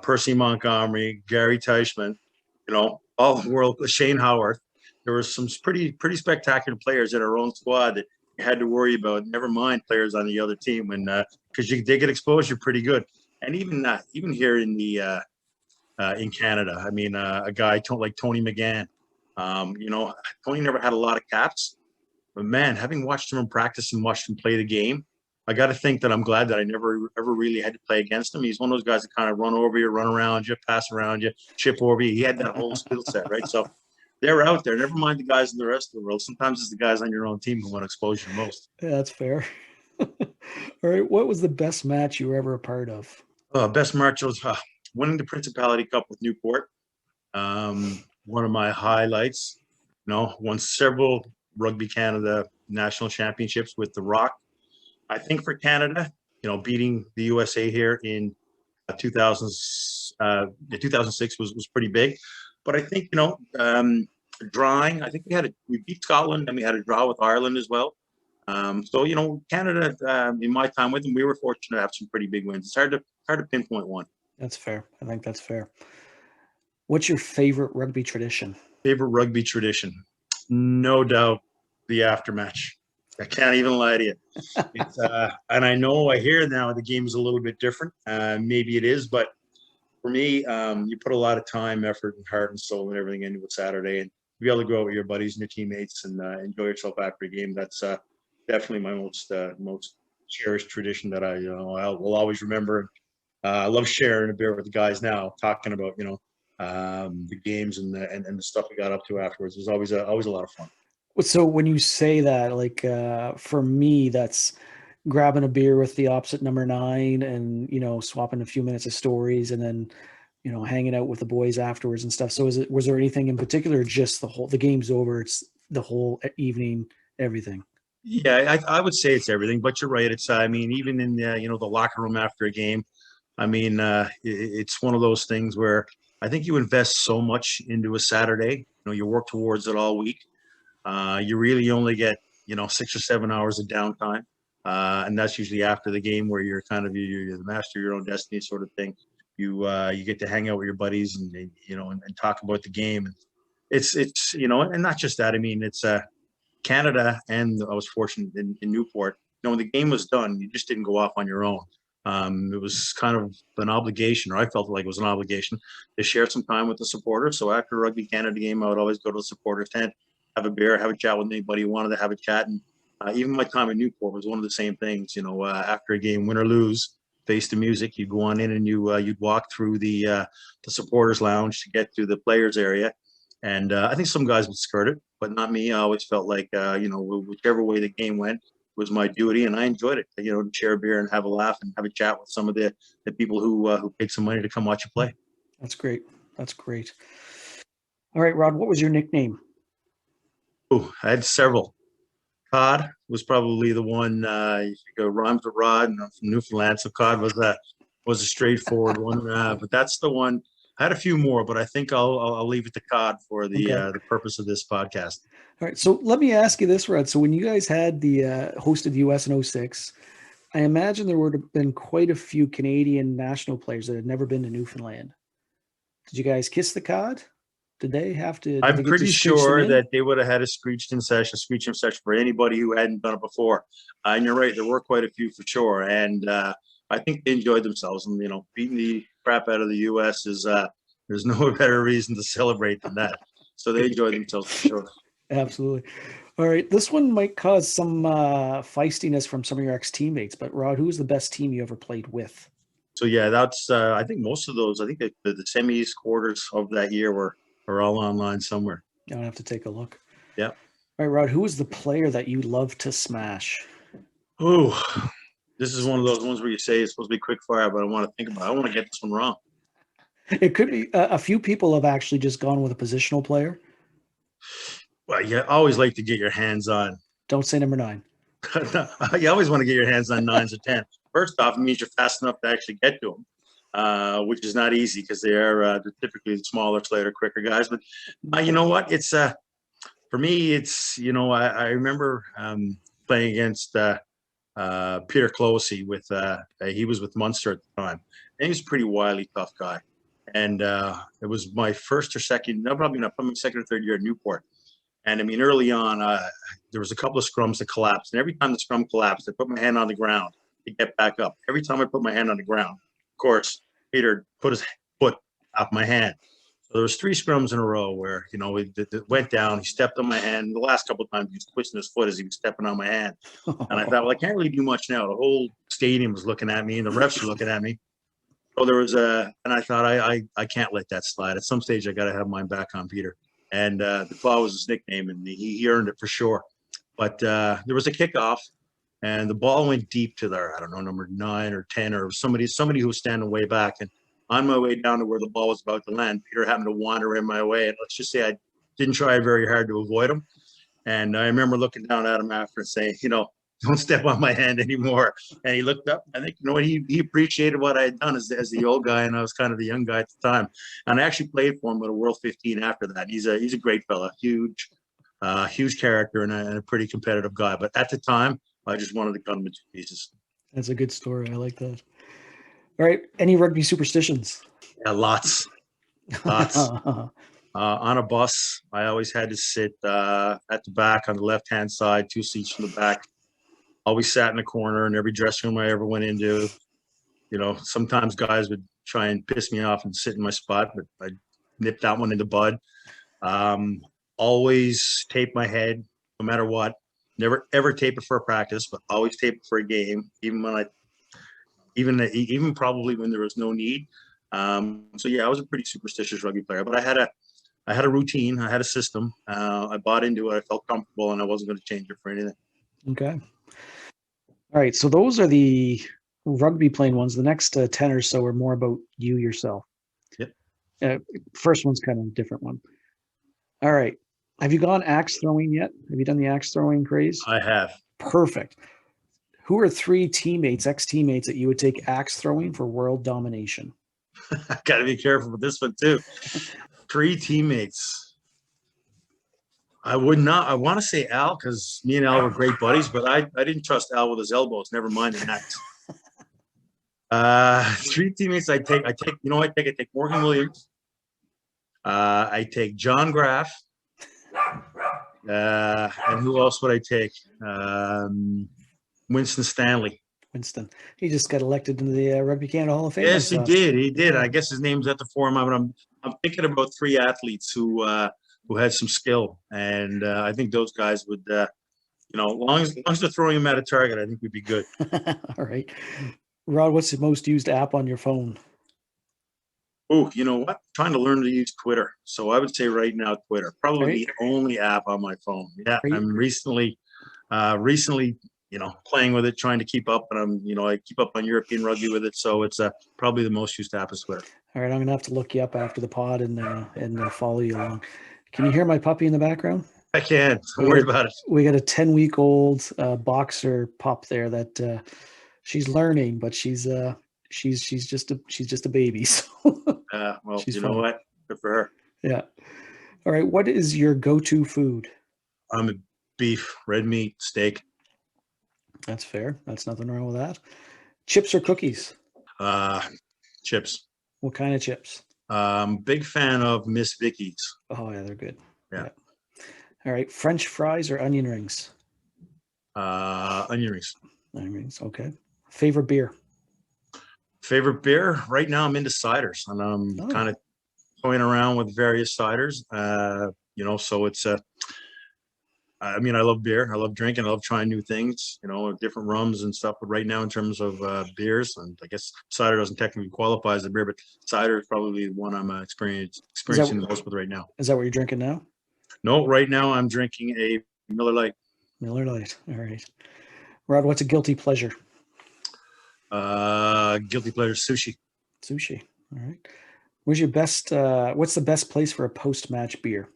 Percy Montgomery, Gary Teichman, all the world, Shane Howarth. There were some pretty spectacular players in our own squad that you had to worry about. Never mind players on the other team, when because they get exposure pretty good. And even here in in Canada, I mean, a guy like Tony McGann. Tony never had a lot of caps, but man, having watched him in practice and watched him play the game, I got to think that I'm glad that I never ever really had to play against him. He's one of those guys that kind of run over you, run around you, pass around you, chip over you. He had that whole skill set, right? So they're out there. Never mind the guys in the rest of the world. Sometimes it's the guys on your own team who want to expose you the most. Yeah, that's fair. All right. What was the best match you were ever a part of? Best match was winning the Principality Cup with Newport. One of my highlights. Won several Rugby Canada national championships with the Rock. I think for Canada, beating the USA here in 2006 was pretty big. But I think, drawing, I think we beat Scotland and we had a draw with Ireland as well. So, Canada, in my time with them, we were fortunate to have some pretty big wins. It's hard to pinpoint one. That's fair. I think that's fair. What's your favorite rugby tradition? Favorite rugby tradition? No doubt the aftermatch. I can't even lie to you. It's, and I hear now the game's a little bit different. Maybe it is, but for me, you put a lot of time, effort, and heart and soul and everything into it Saturday, and to be able to go out with your buddies and your teammates and enjoy yourself after a game. That's definitely my most cherished tradition that I will always remember. I love sharing a beer with the guys now, talking about the games and the stuff we got up to afterwards. It was always a lot of fun. So when you say that, like for me, that's grabbing a beer with the opposite number 9 and swapping a few minutes of stories and then hanging out with the boys afterwards and stuff. So was there anything in particular, or just the game's over, it's the whole evening, everything? Yeah, I would say it's everything, but you're right. It's even in the locker room after a game, it's one of those things where I think you invest so much into a Saturday you work towards it all week. You really only get 6 or 7 hours of downtime, and that's usually after the game, where you're kind of you're the master of your own destiny, sort of thing. You get to hang out with your buddies and talk about the game. And it's and not just that. I mean, it's Canada, and I was fortunate in Newport. When the game was done, you just didn't go off on your own. It was kind of an obligation, or I felt like it was an obligation, to share some time with the supporters. So after Rugby Canada game, I would always go to the supporters tent, have a beer, have a chat with anybody who wanted to have a chat. And even my time in Newport was one of the same things. After a game, win or lose, face the music, you'd go on in and you'd walk through the supporters lounge to get to the players area. And I think some guys would skirt it, but not me. I always felt like, whichever way the game went was my duty, and I enjoyed it. To share a beer and have a laugh and have a chat with some of the people who paid some money to come watch you play. That's great. That's great. All right, Rod, what was your nickname? Oh, I had several. Cod was probably the one. You could go rhymes with Rod, and I'm from Newfoundland, so Cod was a straightforward one. But that's the one. I had a few more, but I think I'll leave it to Cod for the purpose of this podcast. All right. So let me ask you this, Rod. So when you guys had the hosted US in 06, I imagine there would have been quite a few Canadian national players that had never been to Newfoundland. Did you guys kiss the cod? Did they have to? I'm pretty sure that they would have had a screeching session for anybody who hadn't done it before. And you're right, there were quite a few for sure. And I think they enjoyed themselves. And, beating the crap out of the U.S. is there's no better reason to celebrate than that. So they enjoyed themselves for sure. Absolutely. All right. This one might cause some feistiness from some of your ex-teammates. But, Rod, who was the best team you ever played with? So, yeah, that's I think most of those, I think the semis, quarters of that year were all online somewhere. I'll have to take a look. Yeah. All right, Rod, who was the player that you love to smash? Oh, this is one of those ones where you say it's supposed to be quick fire, but I want to think about it. I want to get this one wrong. It could be. A few people have actually just gone with a positional player. Well, you always like to get your hands on. Don't say number 9. You always want to get your hands on 9s or 10s. First off, it means you're fast enough to actually get to them, which is not easy because they're typically the smaller, slighter, quicker guys. But you know what? It's for me. It's I remember playing against Peter Closey with he was with Munster at the time, and he was a pretty wily, tough guy. And it was my first or second, no, probably not, probably my second or third year at Newport. And I mean, early on, there was a couple of scrums that collapsed. And every time the scrum collapsed, I put my hand on the ground to get back up. Every time I put my hand on the ground, of course, Peter put his foot off my hand. So there was 3 scrums in a row where, it went down. He stepped on my hand. The last couple of times he was twisting his foot as he was stepping on my hand. And I thought, well, I can't really do much now. The whole stadium was looking at me and the refs were looking at me. So there was and I thought, I can't let that slide. At some stage, I got to have mine back on Peter. And the Claw was his nickname, and he earned it for sure. But there was a kickoff, and the ball went deep to I don't know, number 9 or 10 or somebody who was standing way back. And on my way down to where the ball was about to land, Peter happened to wander in my way. And let's just say I didn't try very hard to avoid him. And I remember looking down at him after and saying, don't step on my hand anymore. And he looked up. I think, he appreciated what I had done as the old guy, and I was kind of the young guy at the time. And I actually played for him at a World 15 after that. He's a great fella, huge character, and a pretty competitive guy. But at the time, I just wanted to cut him into pieces. That's a good story. I like that. All right. Any rugby superstitions? Yeah, lots. On a bus, I always had to sit at the back on the left-hand side, 2 seats from the back. Always sat in the corner in every dressing room I ever went into. Sometimes guys would try and piss me off and sit in my spot, but I nipped that one in the bud. Always tape my head, no matter what. Never ever tape it for a practice, but always tape it for a game, even probably when there was no need. So yeah, I was a pretty superstitious rugby player, but I had a routine, I had a system. I bought into it, I felt comfortable, and I wasn't going to change it for anything. Okay. All right. So those are the rugby playing ones. The next 10 or so are more about you yourself. Yep. First one's kind of a different one. All right. Have you gone axe throwing yet? Have you done the axe throwing craze? I have. Perfect. Who are 3 ex-teammates that you would take axe throwing for world domination? I got to be careful with this one too. 3 teammates. I would not. I want to say Al because me and Al were great buddies, but I didn't trust Al with his elbows. Never mind the necks. Three teammates I take. I take Morgan Williams. I take John Graff. And who else would I take? Winston Stanley. Winston. He just got elected into the Rugby Canada Hall of Fame. Yes, he did. He did. Yeah. I guess his name's at the forum. I'm thinking about three athletes who had some skill, and I think those guys would, as long as they're throwing him at a target, I think we'd be good. All right, Rod. What's the most used app on your phone? Oh, you know what? Trying to learn to use Twitter. So I would say right now, Twitter. Probably the only app on my phone. Yeah, I'm recently, playing with it, trying to keep up, and I keep up on European rugby with it. So it's probably the most used app is Twitter. All right, I'm gonna have to look you up after the pod and follow you along. Can you hear my puppy in the background? I can. Don't worry about it. We got a 10-week-old boxer pup there that she's learning, but she's just a baby. So well, she's you know what? Good for her. Yeah. All right. What is your go-to food? I'm a beef, red meat, steak. That's fair. That's nothing wrong with that. Chips or cookies? Chips. What kind of chips? Big fan of Miss Vicky's. Oh yeah, they're good. Yeah. All right. French fries or onion rings? Onion rings. Onion rings. Okay. Favorite beer? Favorite beer? Right now I'm into ciders, and I'm kind of toying around with various ciders. So it's I love beer. I love drinking. I love trying new things, different rums and stuff. But right now, in terms of beers, and I guess cider doesn't technically qualify as a beer, but cider is probably the one I'm experiencing the most with right now. Is that what you're drinking now? No, right now I'm drinking a Miller Lite. Miller Lite. All right. Rod, what's a guilty pleasure? Guilty pleasure sushi. Sushi. All right. What's the best place for a post-match beer?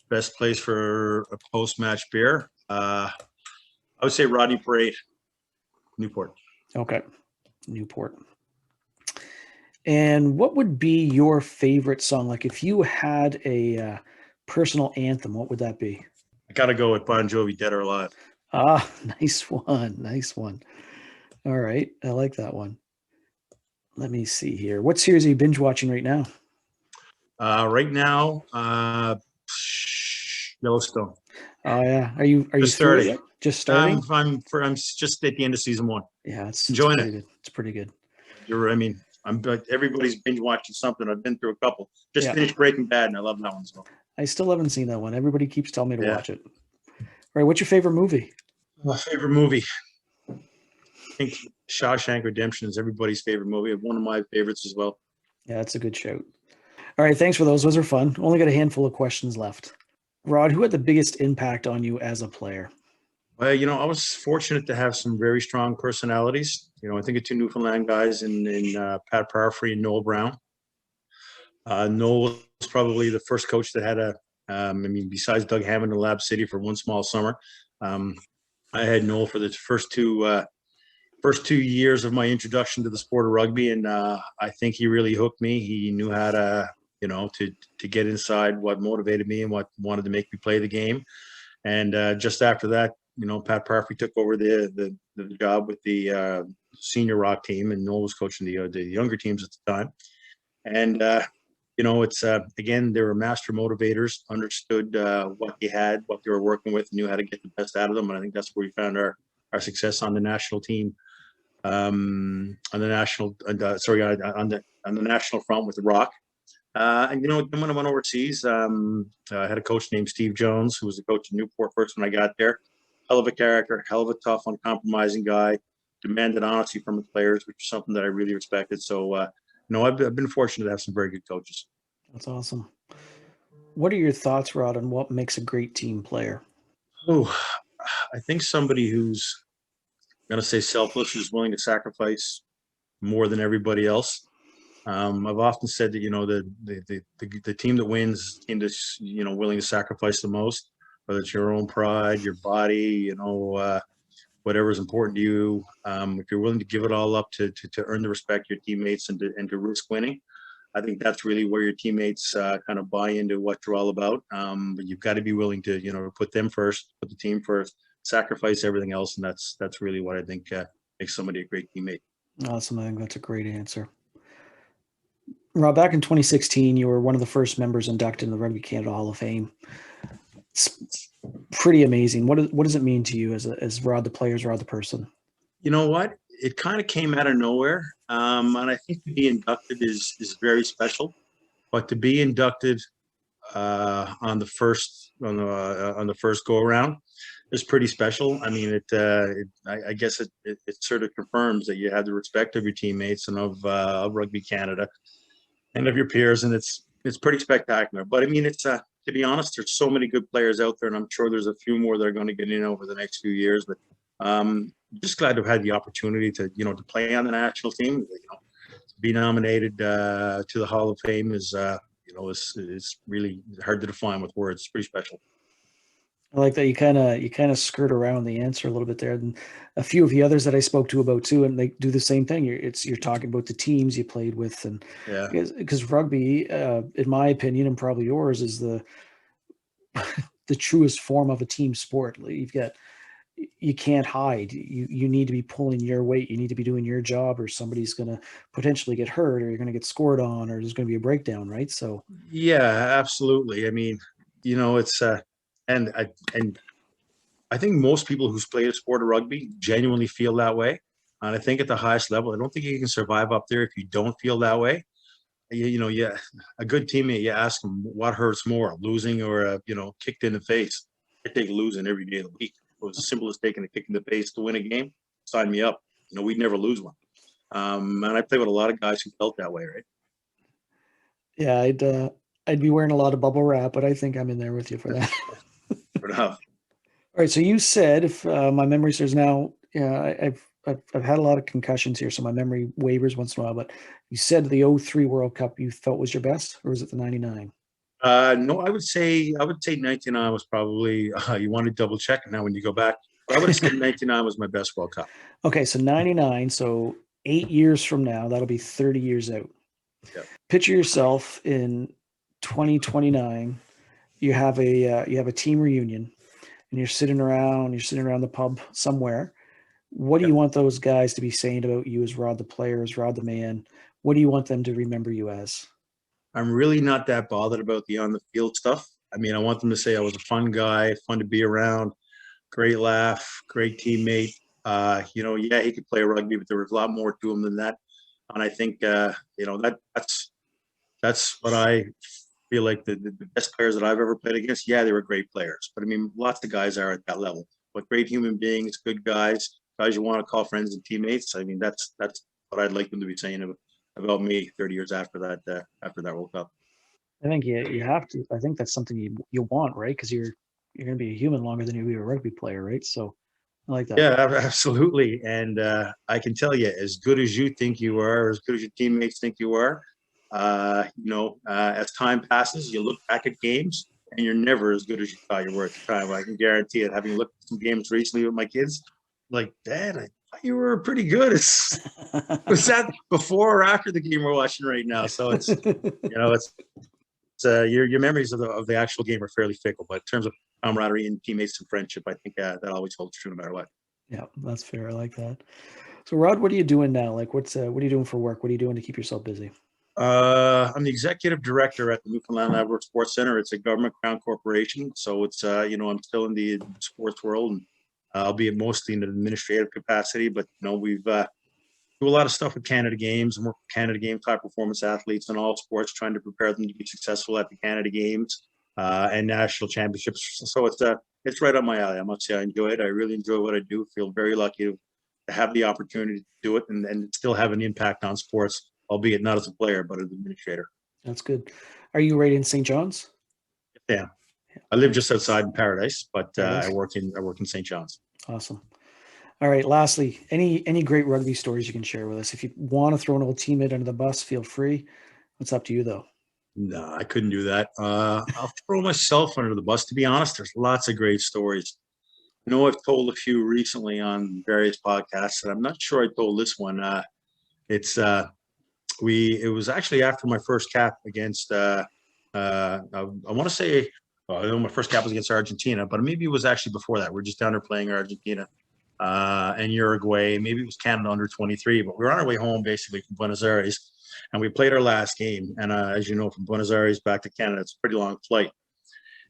Best place for a post-match beer? I would say Rodney Parade, Newport. Okay. Newport. And what would be your favorite song? Like if you had a personal anthem, what would that be? I got to go with Bon Jovi, Dead or Alive. Ah, nice one. Nice one. All right. I like that one. Let me see here. What series are you binge watching right now? Right now, Yellowstone. Oh yeah. Are you just starting? Just starting? I'm just at the end of season 1. Yeah, it's enjoying it. It's pretty good. Everybody's binge watching something. I've been through a couple. Just finished Breaking Bad, and I love that one as well. I still haven't seen that one. Everybody keeps telling me to watch it. All right, what's your favorite movie? My favorite movie, I think Shawshank Redemption is everybody's favorite movie. One of my favorites as well. Yeah, that's a good shout. All right, thanks for those. Those are fun. Only got a handful of questions left. Rod, who had the biggest impact on you as a player? Well, I was fortunate to have some very strong personalities. I think of two Newfoundland guys in Pat Parfrey and Noel Brown. Noel was probably the first coach that had besides Doug Hammond in Lab City for one small summer. I had Noel for the first two years of my introduction to the sport of rugby, and I think he really hooked me. He knew how to, to get inside what motivated me and what wanted to make me play the game. And just after that, Pat Parfrey took over the job with the senior rock team, and Noel was coaching the younger teams at the time. And it's again, they were master motivators, understood what they had, what they were working with, knew how to get the best out of them. And I think that's where we found our success on the national team, on the national front with the Rock. And then when I went overseas, I had a coach named Steve Jones, who was the coach in Newport first when I got there. Hell of a character, hell of a tough, uncompromising guy. Demanded honesty from his players, which is something that I really respected. So, I've been fortunate to have some very good coaches. That's awesome. What are your thoughts, Rod, on what makes a great team player? Oh, I think somebody who's going to say selfless, who's willing to sacrifice more than everybody else. I've often said that the team that wins is the team that's willing to sacrifice the most, whether it's your own pride, your body, whatever is important to you. If you're willing to give it all up to earn the respect of your teammates and to risk winning, I think that's really where your teammates kind of buy into what you're all about. But you've got to be willing to, put them first, put the team first, sacrifice everything else, and that's really what I think makes somebody a great teammate. Awesome. I think that's a great answer. Rob, back in 2016, you were one of the first members inducted in the Rugby Canada Hall of Fame. It's pretty amazing. What does it mean to you as Rod the player, as Rod the person? You know what? It kind of came out of nowhere, and I think to be inducted is very special. But to be inducted on the first go around is pretty special. I mean, I guess it sort of confirms that you have the respect of your teammates and of Rugby Canada and of your peers, and it's pretty spectacular. But I mean, it's to be honest, there's so many good players out there, and I'm sure there's a few more that are going to get in over the next few years. But just glad to have had the opportunity to play on the national team. To be nominated to the Hall of Fame is really hard to define with words. It's pretty special. I like that you kind of skirt around the answer a little bit there, and a few of the others that I spoke to about too, and they do the same thing. You're talking about the teams you played with, and Yeah, because rugby, in my opinion, and probably yours, is the truest form of a team sport. You can't hide. You need to be pulling your weight. You need to be doing your job, or somebody's going to potentially get hurt, or you're going to get scored on, or there's going to be a breakdown, right? So yeah, absolutely. I mean, it's and I think most people who's played a sport of rugby genuinely feel that way. And I think at the highest level, I don't think you can survive up there if you don't feel that way. Yeah, a good teammate, you ask them what hurts more, losing or kicked in the face. I take losing every day of the week. It was as simple as taking a kick in the face to win a game. Sign me up. We'd never lose one. And I play with a lot of guys who felt that way, right? yeah, I'd be wearing a lot of bubble wrap, but I think I'm in there with you for that. For now. All right. So you said, if my memory serves now, yeah, I've had a lot of concussions here, so my memory wavers once in a while. But you said the 03 World Cup you felt was your best, or was it the 99? No, I would say 99 was probably you want to double check it now when you go back. But I would have said 99 was my best World Cup. Okay, so 99. So 8 years from now, that'll be 30 years out. Yeah. Picture yourself in 2029. You have a team reunion, and you're sitting around the pub somewhere. What do Yeah. you want those guys to be saying about you as Rod the player, as Rod the man? What do you want them to remember you as? I'm really not that bothered about the on the field stuff. I mean, I want them to say I was a fun guy, fun to be around, great laugh, great teammate. Yeah, he could play rugby, but there was a lot more to him than that. And I think that's what I feel like the best players that I've ever played against. Yeah, they were great players, but I mean, lots of guys are at that level. But great human beings, good guys you want to call friends and teammates. I mean, that's what I'd like them to be saying about me 30 years after that World Cup. I think you have to. I think that's something you want, right? Because you're going to be a human longer than you'll be a rugby player, right? So I like that. Yeah, absolutely. And I can tell you, as good as you think you are, or as good as your teammates think you are, as time passes, you look back at games and you're never as good as you thought you were at the time. I can guarantee it. Having looked at some games recently with my kids, like, Dad, I thought you were pretty good. Was that before or after the game we're watching right now? So it's your memories of the actual game are fairly fickle, but in terms of camaraderie and teammates and friendship, I think that always holds true no matter what. Yeah, that's fair. I like that. So Rod, what are you doing now? Like, what are you doing for work? What are you doing to keep yourself busy? I'm the executive director at the Newfoundland Labrador Sports Center. It's a government crown corporation, so it's I'm still in the sports world, and albeit mostly in an administrative capacity. But we've do a lot of stuff with Canada Games and work with Canada Games high performance athletes in all sports, trying to prepare them to be successful at the Canada Games and national championships. So it's right up my alley. I must say I enjoy it. I really enjoy what I do. Feel very lucky to have the opportunity to do it and still have an impact on sports, albeit not as a player, but as an administrator. That's good. Are you right in St. John's? Yeah. I live just outside in Paradise, but Paradise. I work in St. John's. Awesome. All right. Lastly, any great rugby stories you can share with us? If you want to throw an old teammate under the bus, feel free. It's up to you, though. No, I couldn't do that. I'll throw myself under the bus. To be honest, there's lots of great stories. I know I've told a few recently on various podcasts, and I'm not sure I told this one. It's it was actually after my first cap against I want to say, well, I know my first cap was against Argentina, but maybe it was actually before that. We're just down there playing Argentina and Uruguay. Maybe it was Canada under 23, but we were on our way home basically from Buenos Aires, and we played our last game. And as you know, from Buenos Aires back to Canada, it's a pretty long flight.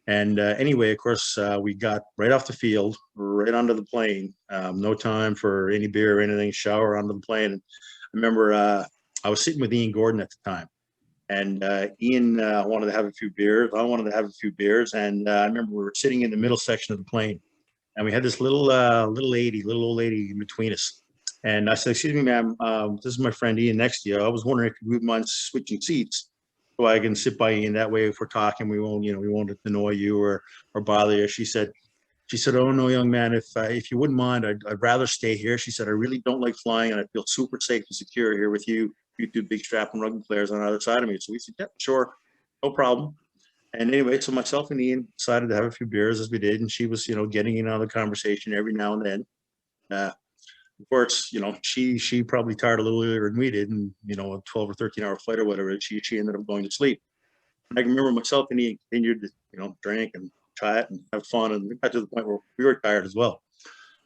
And anyway, of course, we got right off the field, right onto the plane. No time for any beer or anything. Shower onto the plane. And I remember I was sitting with Ian Gordon at the time. And Ian wanted to have a few beers. I wanted to have a few beers. And I remember we were sitting in the middle section of the plane. And we had this little old lady in between us. And I said, "Excuse me, ma'am, this is my friend Ian next to you. I was wondering if you would mind switching seats so I can sit by Ian. That way, if we're talking, we won't annoy you or bother you." She said, "Oh no, young man, if you wouldn't mind, I'd rather stay here." She said, "I really don't like flying, and I feel super safe and secure here with you. You two big strapping rugby players on the other side of me." So we said, "Yeah, sure, no problem." And anyway, so myself and Ian decided to have a few beers as we did, and she was, getting in on the conversation every now and then. Of course, she probably tired a little earlier than we did, and a 12 or 13-hour flight or whatever. She ended up going to sleep. And I can remember myself and Ian continued to, drink and chat and have fun, and we got to the point where we were tired as well.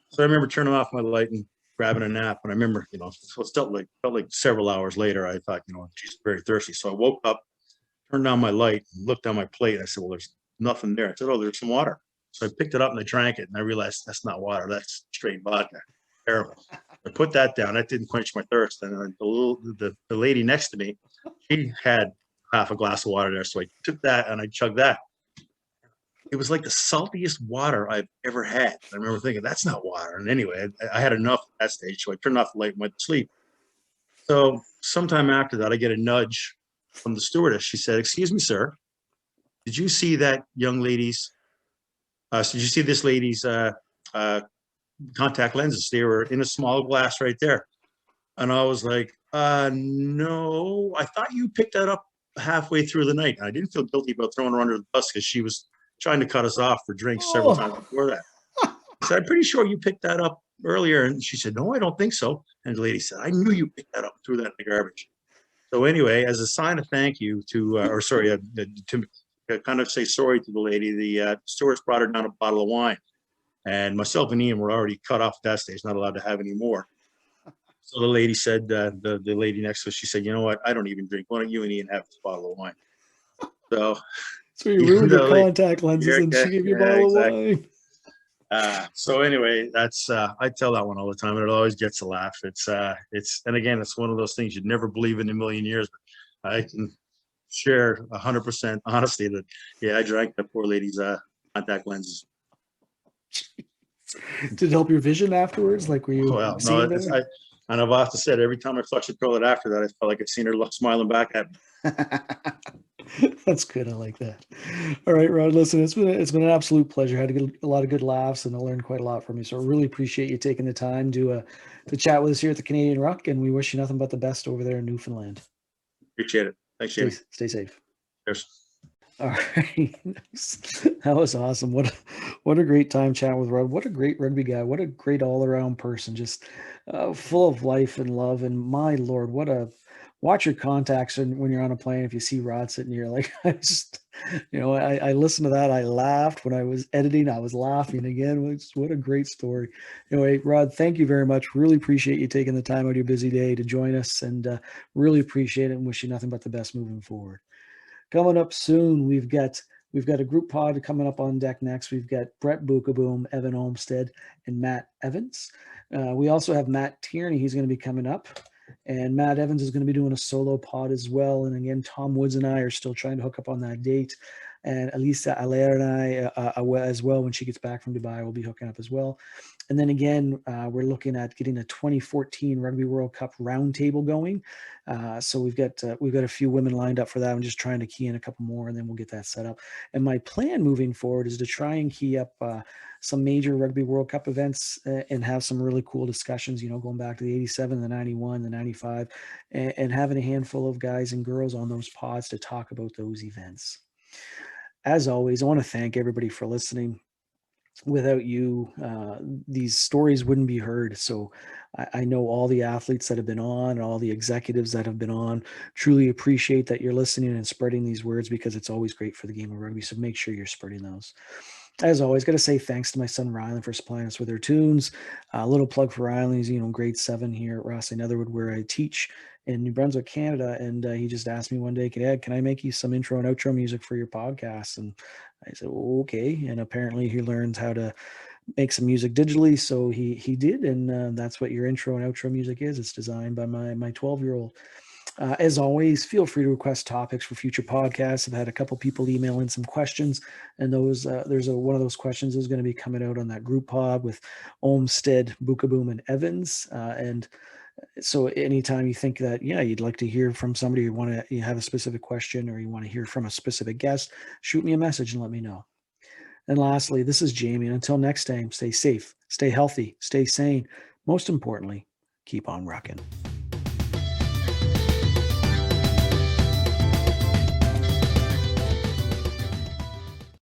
So I remember turning off my light and grabbing a nap. And I remember, so it felt like several hours later, I thought, she's very thirsty. So I woke up, turned on my light, and looked down my plate. And I said, "Well, there's nothing there." I said, "Oh, there's some water." So I picked it up and I drank it, and I realized that's not water. That's straight vodka. Terrible. I put that down. That didn't quench my thirst. And the lady next to me, she had half a glass of water there. So I took that and I chugged that. It was like the saltiest water I've ever had. I remember thinking, that's not water. And anyway, I had enough at that stage. So I turned off the light and went to sleep. So sometime after that, I get a nudge from the stewardess. She said, "Excuse me, sir, did you see that young lady's, did you see this lady's contact lenses? They were in a small glass right there." And I was like, "No, I thought you picked that up halfway through the night." And I didn't feel guilty about throwing her under the bus because she was trying to cut us off for drinks several times before that. I said, "I'm pretty sure you picked that up earlier." And she said, "No, I don't think so." And the lady said, "I knew you picked that up and threw that in the garbage." So anyway, as a sign of thank you to kind of say sorry to the lady, the stewardess brought her down a bottle of wine. And myself and Ian were already cut off at that stage, not allowed to have any more. So the lady said, the lady next to us, she said, "You know what? I don't even drink. Why don't you and Ian have this bottle of wine?" So you ruined your contact lenses and she gave you a bottle of wine. So anyway, that's I tell that one all the time, and it always gets a laugh. It's and again, it's one of those things you'd never believe in a million years. But I can share 100% honesty that I drank the poor lady's contact lenses. Did it help your vision afterwards? Like, were you no, and I've often said every time I flush the toilet after that, I felt like I've seen her smiling back at me. That's good. I like that. All right, Rod, listen, it's been an absolute pleasure. I had to get a lot of good laughs, and I learned quite a lot from you. So I really appreciate you taking the time to chat with us here at the Canadian Ruck, and we wish you nothing but the best over there in Newfoundland. Appreciate it. Thanks, Jamie. Stay safe. Cheers. All right. That was awesome. What a great time chatting with Rod. What a great rugby guy. What a great all-around person. Just full of life and love. And my Lord, watch your contacts when you're on a plane. If you see Rod sitting here, like, I just, I listened to that. I laughed when I was editing. I was laughing again. What a great story. Anyway, Rod, thank you very much. Really appreciate you taking the time out of your busy day to join us, and really appreciate it and wish you nothing but the best moving forward. Coming up soon, we've got a group pod coming up on deck next. We've got Brett Bukaboom, Evan Olmstead, and Matt Evans. We also have Matt Tierney. He's going to be coming up. And Matt Evans is going to be doing a solo pod as well. And again, Tom Woods and I are still trying to hook up on that date. And Elisa Allaire and I as well, when she gets back from Dubai, will be hooking up as well. And then again, we're looking at getting a 2014 Rugby World Cup roundtable going. So we've got a few women lined up for that. I'm just trying to key in a couple more, and then we'll get that set up. And my plan moving forward is to try and key up some major Rugby World Cup events and have some really cool discussions, going back to the 87, the 91, the 95, and having a handful of guys and girls on those pods to talk about those events. As always, I want to thank everybody for listening. without you, these stories wouldn't be heard. So I know all the athletes that have been on, all the executives that have been on, truly appreciate that you're listening and spreading these words, because it's always great for the game of rugby. So make sure you're spreading those. As always, got to say thanks to my son Rylan for supplying us with their tunes. A little plug for Rylan. He's, grade 7 here at Ross Netherwood, where I teach in New Brunswick, Canada. And he just asked me one day, can I make you some intro and outro music for your podcast? And I said, okay. And apparently he learns how to make some music digitally. So he did. And that's what your intro and outro music is. It's designed by my 12-year-old. As always, feel free to request topics for future podcasts. I've had a couple people email in some questions, and those there's one of those questions is going to be coming out on that group pod with Olmsted, Bookaboom, and Evans. And so anytime you think that, you'd like to hear from somebody, you have a specific question, or you want to hear from a specific guest, shoot me a message and let me know. And lastly, this is Jamie. And until next time, stay safe, stay healthy, stay sane. Most importantly, keep on rocking.